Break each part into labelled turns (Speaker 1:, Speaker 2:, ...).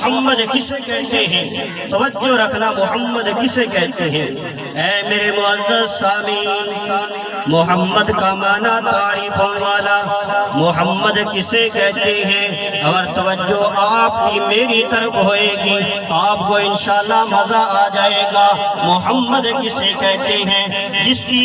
Speaker 1: محمد کسے کہتے ہیں؟ توجہ رکھنا، محمد کسے کہتے ہیں؟ اے میرے معزز سامعین، محمد کا معنی تعریفوں والا، محمد کسے کہتے ہیں؟ اور توجہ آپ کی میری طرف ہوئے گی، آپ کو انشاءاللہ مزہ آ جائے گا۔ محمد کسے کہتے ہیں؟ جس کی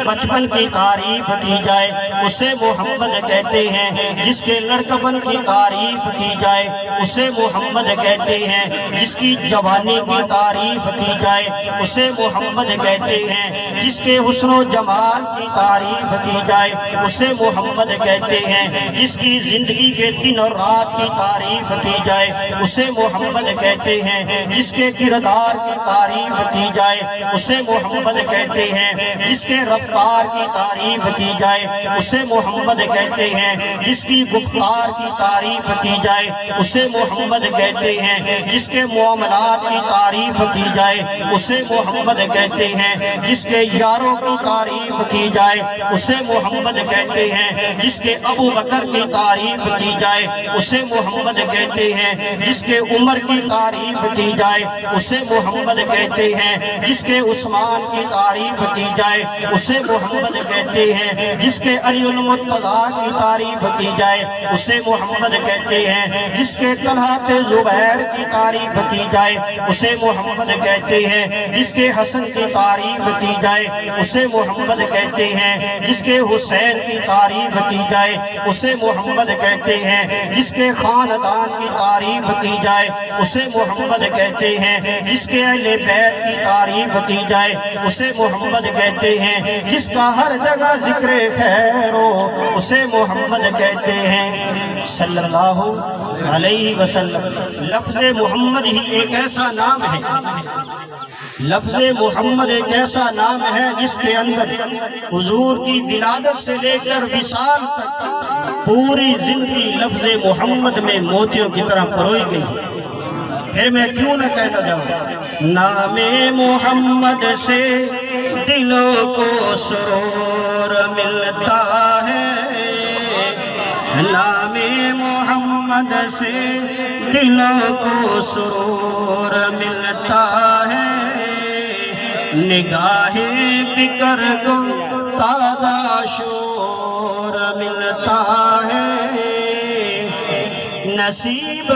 Speaker 1: بچپن کی تعریف کی جائے اسے محمد کہتے ہیں، جس کے لڑکپن کی تعریف کی جائے اسے محمد کہتے ہیں، جس کی جوانی کی تعریف کی جائے اسے محمد کہتے ہیں، جس کے حسن و جمال کی تعریف کی جائے اسے محمد کہتے ہیں، جس کی زندگی کے دن اور رات کی تعریف کی جائے اسے محمد کہتے ہیں، جس کے کردار کی تعریف کی جائے اسے محمد کہتے ہیں، جس کے رفتار کی تعریف کی جائے اسے محمد کہتے ہیں، جس کی گفتار کی تعریف کی جائے اسے محمد کہتے ہیں، جس کے معاملات کی تعریف کی جائے اسے محمد کہتے ہیں، جس کے یاروں کی تعریف کی جائے اسے محمد کہتے ہیں، جس کے ابو بکر کی تعریف کی جائے اسے محمد کہتے ہیں، جس کے عمر کی تعریف کی جائے اسے محمد کہتے ہیں، جس کے عثمان کی تعریف کی جائے اسے محمد کہتے ہیں، جس کے علی المرتضیٰ کی تعریف کی جائے اسے محمد کہتے ہیں، جس کے طلحہ زبیر کی تعریف کی جائے اسے محمد کہتے ہیں، جس کے حسن کی تعریف کی جائے اسے محمد کہتے ہیں، جس کے حسین کی تعریف کی جائے اسے محمد کہتے ہیں، جس کے خاندان کی تعریف کی جائے اسے محمد کہتے ہیں، جس کے اہل بیت کی تعریف کی جائے اسے محمد کہتے ہیں، جس کا ہر جگہ ذکر خیر ہو اسے محمد کہتے ہیں صلی اللہ علیہ وسلم۔ لفظ محمد ہی ایک ایسا نام ہے، لفظ محمد ایک ایسا نام ہے جس کے اندر حضور کی ولادت سے لے کر وصال تک پوری زندگی لفظ محمد میں موتیوں کی طرح پروئی گئی۔ پھر میں کیوں نہ کہتا جاؤں، نام محمد سے دلوں کو سرور ملتا ہے، نام محمد سے دلوں کو سرور ملتا ہے، نگاہ فکر کو تازہ شور ملتا ہے، نصیب